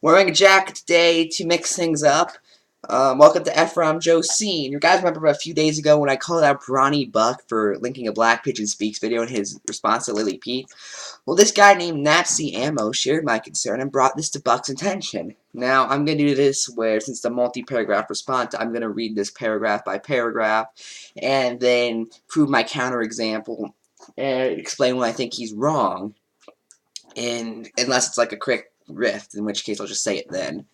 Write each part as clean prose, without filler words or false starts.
Wearing a jacket today to mix things up. Welcome to Ephrom, Josine. You guys remember a few days ago when I called out Brawny Buck for linking a Black Pigeon Speaks video in his response to Lily Pete? Well, this guy named Napsy Ammo shared my concern and brought this to Buck's attention. Now, I'm going to do this where, since the multi-paragraph response, I'm going to read this paragraph by paragraph and then prove my counterexample and explain when I think he's wrong. And unless it's like a quick riff, in which case I'll just say it then.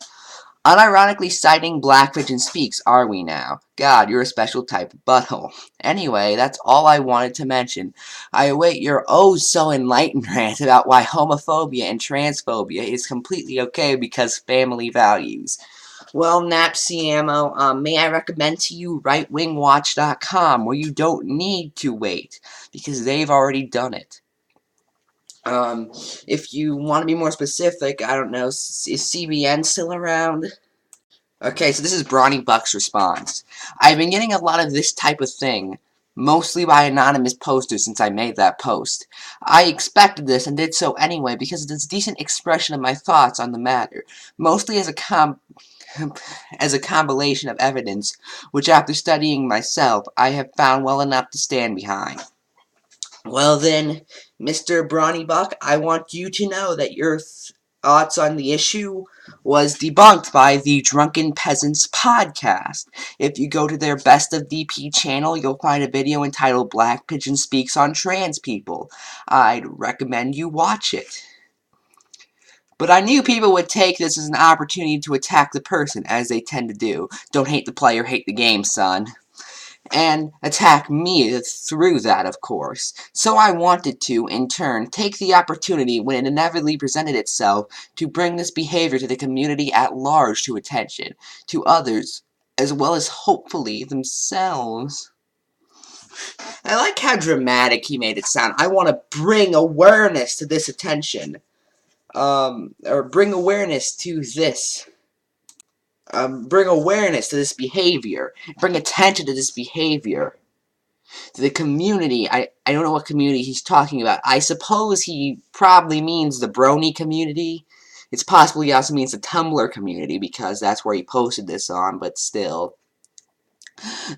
Unironically citing Black Pigeon Speaks, are we now? God, you're a special type of butthole. Anyway, that's all I wanted to mention. I await your oh-so-enlightened rant about why homophobia and transphobia is completely okay because family values. Well, Napsy Ammo, may I recommend to you rightwingwatch.com, where you don't need to wait, because they've already done it. If you want to be more specific, I don't know, is CBN still around? Okay, so this is Brawny Buck's response. I've been getting a lot of this type of thing, mostly by anonymous posters since I made that post. I expected this and did so anyway because it's a decent expression of my thoughts on the matter, mostly as a compilation of evidence, which after studying myself, I have found well enough to stand behind. Well then, Mr. Brawny Buck, I want you to know that your thoughts on the issue was debunked by the Drunken Peasants podcast. If you go to their Best of DP channel, you'll find a video entitled Black Pigeon Speaks on Trans People. I'd recommend you watch it. But I knew people would take this as an opportunity to attack the person, as they tend to do. Don't hate the player, hate the game, son. And attack me through that, of course. So I wanted to, in turn, take the opportunity when it inevitably presented itself to bring this behavior to the community at large to attention, to others, as well as hopefully themselves. I like how dramatic he made it sound. I want to bring awareness to this attention. Or bring awareness to this. Bring awareness to this behavior. Bring attention to this behavior. To the community. I don't know what community he's talking about. I suppose he probably means the Brawny community. It's possible he also means the Tumblr community, because that's where he posted this on, but still.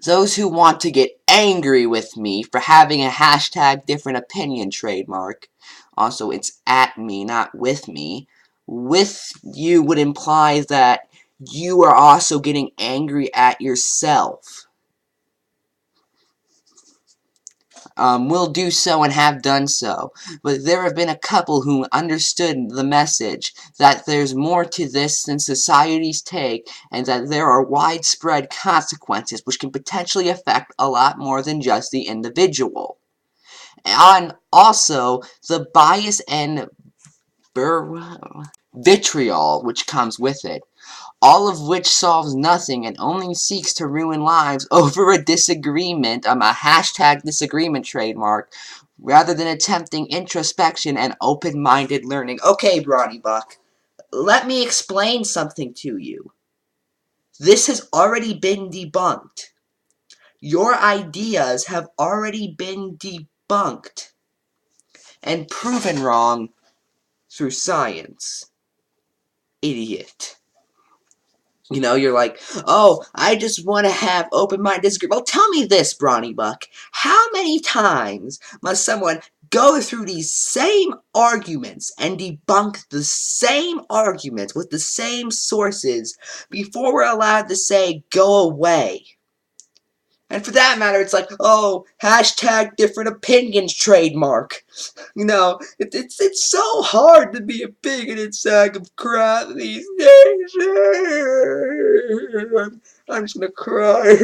Those who want to get angry with me for having a hashtag different opinion trademark. Also, it's at me, not with me. With you would imply that you are also getting angry at yourself. Will do so and have done so. But there have been a couple who understood the message, that there's more to this than society's take, and that there are widespread consequences which can potentially affect a lot more than just the individual. And also, the bias and vitriol which comes with it. All of which solves nothing and only seeks to ruin lives over a disagreement, a hashtag disagreement trademark, rather than attempting introspection and open-minded learning. Okay, Brawny Buck, let me explain something to you. This has already been debunked. Your ideas have already been debunked and proven wrong through science. Idiot. You know, you're like, oh, I just want to have open-minded disagreement. Well, tell me this, Brawny Buck. How many times must someone go through these same arguments and debunk the same arguments with the same sources before we're allowed to say, go away? And for that matter, it's like, oh, hashtag different opinions trademark. You know, it's so hard to be a bigoted sack of crap these days. I'm just gonna cry.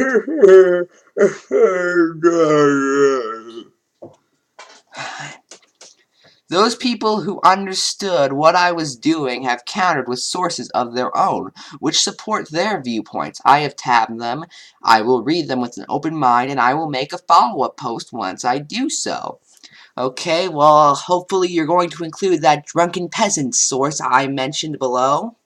Those people who understood what I was doing have countered with sources of their own, which support their viewpoints. I have tabbed them, I will read them with an open mind, and I will make a follow-up post once I do so. Okay, well, hopefully you're going to include that Drunken Peasant source I mentioned below.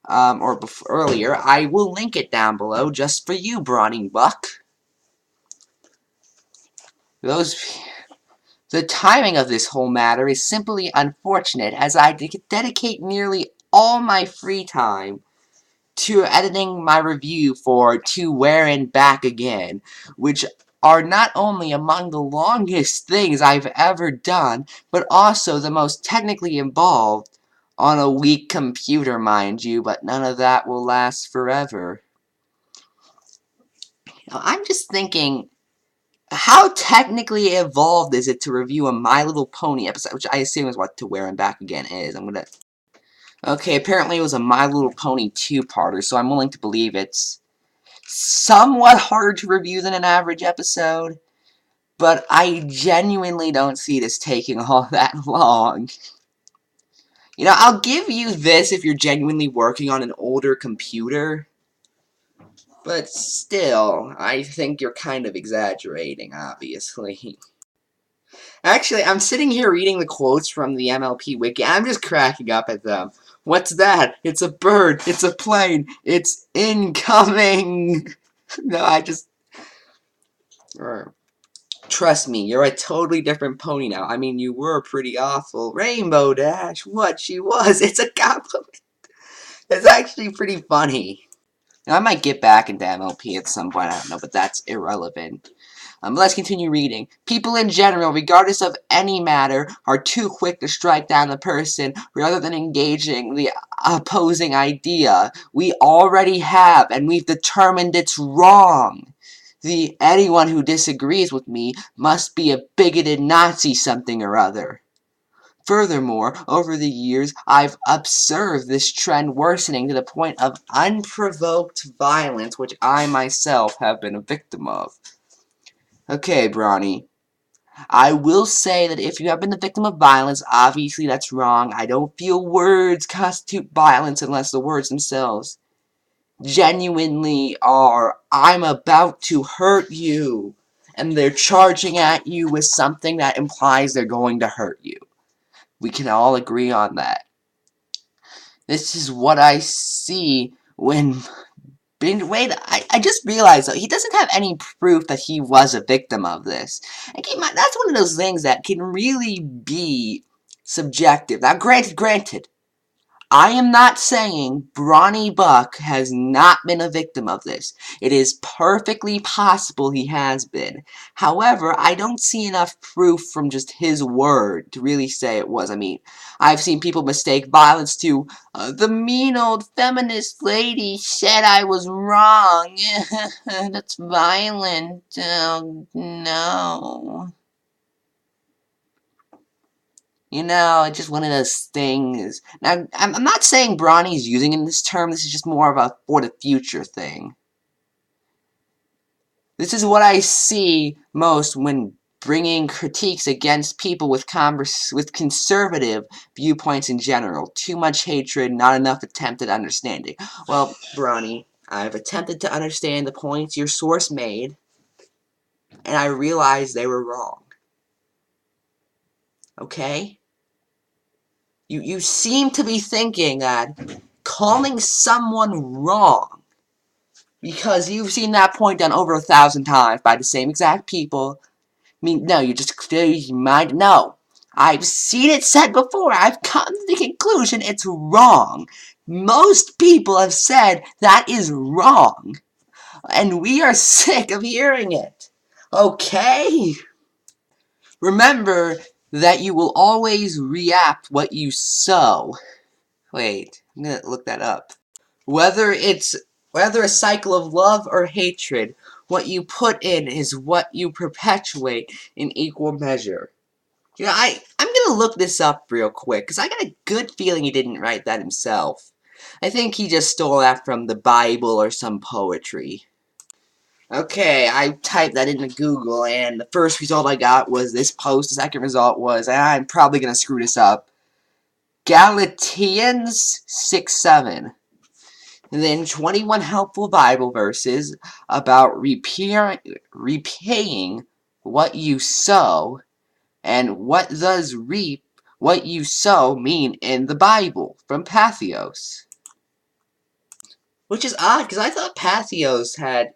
Earlier. I will link it down below just for you, Brawny Buck. The timing of this whole matter is simply unfortunate, as I dedicate nearly all my free time to editing my review for To Where and Back Again, which are not only among the longest things I've ever done, but also the most technically involved on a weak computer, mind you, but none of that will last forever. Now, I'm just thinking, how technically evolved is it to review a My Little Pony episode, which I assume is what To Where and Back Again is. Okay, apparently it was a My Little Pony two-parter, so I'm willing to believe it's somewhat harder to review than an average episode, but I genuinely don't see this taking all that long. You know, I'll give you this if you're genuinely working on an older computer, but still, I think you're kind of exaggerating, obviously. Actually, I'm sitting here reading the quotes from the MLP wiki, I'm just cracking up at them. What's that? It's a bird. It's a plane. It's incoming. No, I just... Trust me, you're a totally different pony now. I mean, you were pretty awful. Rainbow Dash, what she was. It's a compliment. It's actually pretty funny. Now, I might get back into MLP at some point, I don't know, but that's irrelevant. Let's continue reading. People in general, regardless of any matter, are too quick to strike down the person rather than engaging the opposing idea. We already have, and we've determined it's wrong. Anyone who disagrees with me must be a bigoted Nazi something or other. Furthermore, over the years, I've observed this trend worsening to the point of unprovoked violence, which I myself have been a victim of. Okay, Brawny. I will say that if you have been the victim of violence, obviously that's wrong. I don't feel words constitute violence unless the words themselves genuinely are, I'm about to hurt you, and they're charging at you with something that implies they're going to hurt you. We can all agree on that. This is what I see when... Wait, I just realized, though, he doesn't have any proof that he was a victim of this. And keep in mind, that's one of those things that can really be subjective. Now, granted, I am not saying Brawny Buck has not been a victim of this. It is perfectly possible he has been. However, I don't see enough proof from just his word to really say it was. I mean, I've seen people mistake violence to, the mean old feminist lady said I was wrong. That's violent. Oh, no. You know, it's just one of those things. Now, I'm not saying Brawny's using in this term. This is just more of a for the future thing. This is what I see most when bringing critiques against people with conservative viewpoints in general. Too much hatred, not enough attempted understanding. Well, Brawny, I've attempted to understand the points your source made, and I realized they were wrong. Okay? You seem to be thinking that calling someone wrong because you've seen that point done over 1,000 times by the same exact people. I mean, no, you just mind. No, I've seen it said before. I've come to the conclusion it's wrong. Most people have said that is wrong, and we are sick of hearing it. Okay? Remember that you will always reap what you sow. Wait, I'm gonna look that up. Whether a cycle of love or hatred, what you put in is what you perpetuate in equal measure. You know, I'm gonna look this up real quick, because I got a good feeling he didn't write that himself. I think he just stole that from the Bible or some poetry. Okay, I typed that into Google, and the first result I got was this post. The second result was, and I'm probably gonna screw this up, Galatians 6:7. And then 21 helpful Bible verses about repaying what you sow, and what does reap what you sow mean in the Bible, from Pathos. Which is odd, because I thought Pathos had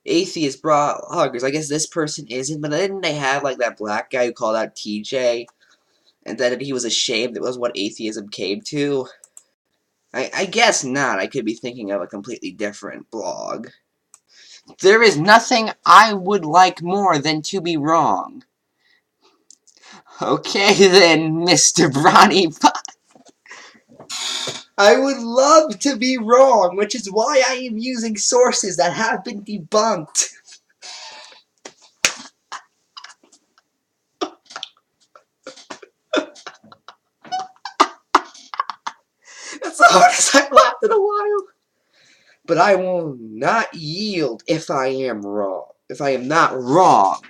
atheist bloggers. I guess this person isn't, but didn't they have, like, that black guy who called out TJ, and that he was ashamed it was what atheism came to? I guess not. I could be thinking of a completely different blog. There is nothing I would like more than to be wrong. Okay then, Mr. Brawny Buck. I would love to be wrong, which is why I am using sources that have been debunked. That's the hardest I've laughed in a while. But I will not yield if I am wrong. If I am not wrong,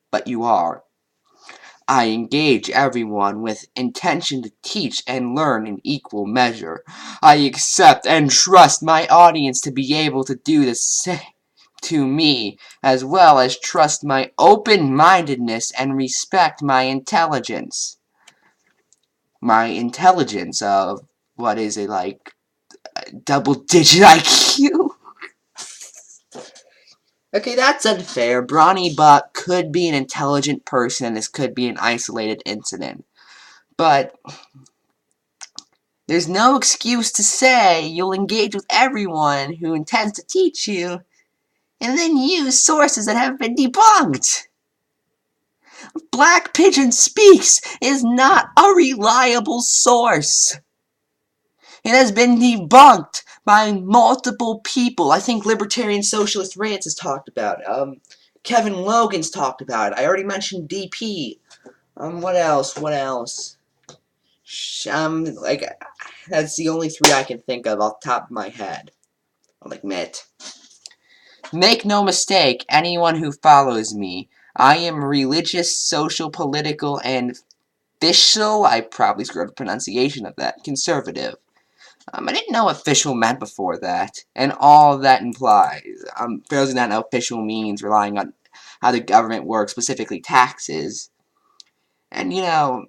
but you are. I engage everyone with intention to teach and learn in equal measure. I accept and trust my audience to be able to do the same to me, as well as trust my open-mindedness and respect my intelligence. My intelligence of, what is it, like, double-digit IQ? Okay, that's unfair. Brawny Buck could be an intelligent person, and this could be an isolated incident. But there's no excuse to say you'll engage with everyone who intends to teach you, and then use sources that have been debunked. Black Pigeon Speaks is not a reliable source. It has been debunked by multiple people. I think Libertarian Socialist Rants has talked about it. Kevin Logan's talked about it. I already mentioned DP. What else? Like, that's the only three I can think of off the top of my head. I'll admit. Make no mistake, anyone who follows me, I am religious, social, political, and official, I probably screwed up the pronunciation of that, conservative. I didn't know what official meant before that, and all that implies. Fairly not know official means relying on how the government works, specifically taxes. And, you know,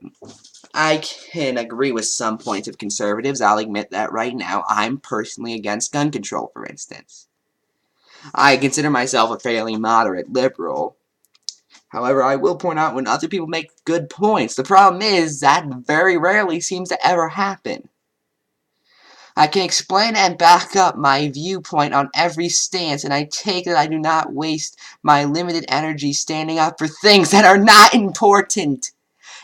I can agree with some points of conservatives. I'll admit that right now. I'm personally against gun control, for instance. I consider myself a fairly moderate liberal. However, I will point out when other people make good points. The problem is that very rarely seems to ever happen. I can explain and back up my viewpoint on every stance, and I take that I do not waste my limited energy standing up for things that are not important.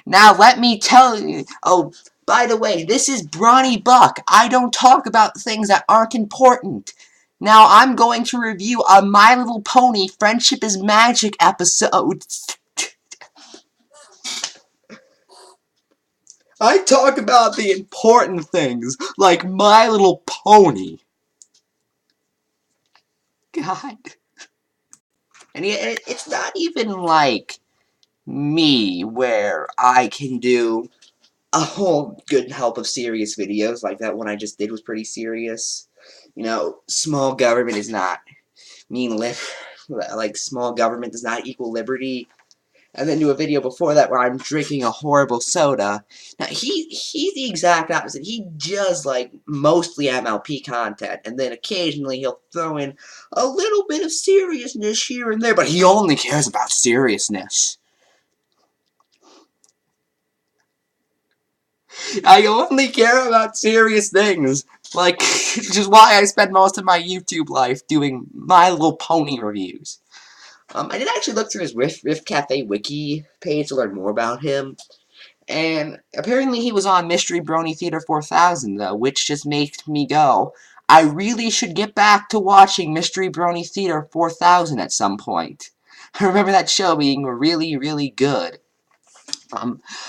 Now let me tell you, oh, by the way, this is Brawny Buck. I don't talk about things that aren't important. Now I'm going to review a My Little Pony Friendship is Magic episode. I talk about the important things, like My Little Pony. God. And it's not even like me, where I can do a whole good help of serious videos, like that one I just did was pretty serious. You know, small government is not like small government does not equal liberty. And then do a video before that where I'm drinking a horrible soda. Now he's the exact opposite. He does like mostly MLP content, and then occasionally he'll throw in a little bit of seriousness here and there, but he only cares about seriousness. I only care about serious things. Like, which is why I spend most of my YouTube life doing My Little Pony reviews. I did actually look through his Rift Cafe wiki page to learn more about him. And apparently he was on Mystery Brawny Theater 4000, though, which just makes me go, I really should get back to watching Mystery Brawny Theater 4000 at some point. I remember that show being really, really good.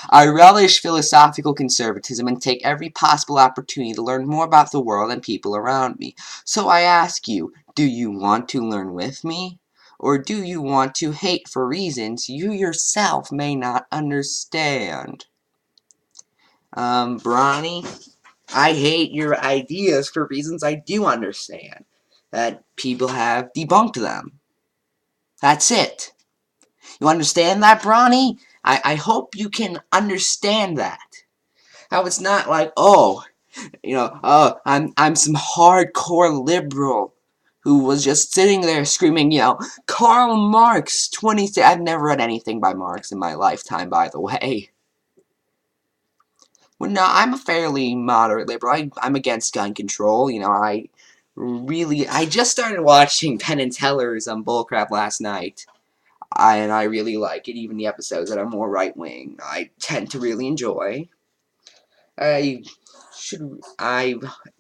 I relish philosophical conservatism and take every possible opportunity to learn more about the world and people around me. So I ask you, do you want to learn with me? Or do you want to hate for reasons you yourself may not understand? Brawny, I hate your ideas for reasons I do understand. That people have debunked them. That's it. You understand that, Brawny? I hope you can understand that. How it's not like, oh, I'm some hardcore liberal who was just sitting there screaming, Karl Marx, 26. I've never read anything by Marx in my lifetime, by the way. Well, no, I'm a fairly moderate liberal. I'm against gun control. You know, I just started watching Penn and Teller's Bullcrap last night. And I really like it. Even the episodes that are more right wing, I tend to really enjoy. I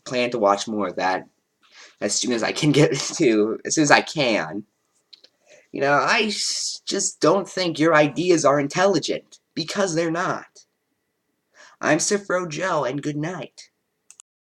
plan to watch more of that as soon as I can as soon as I can. You know, just don't think your ideas are intelligent, because they're not. I'm Sifro Joe, and good night.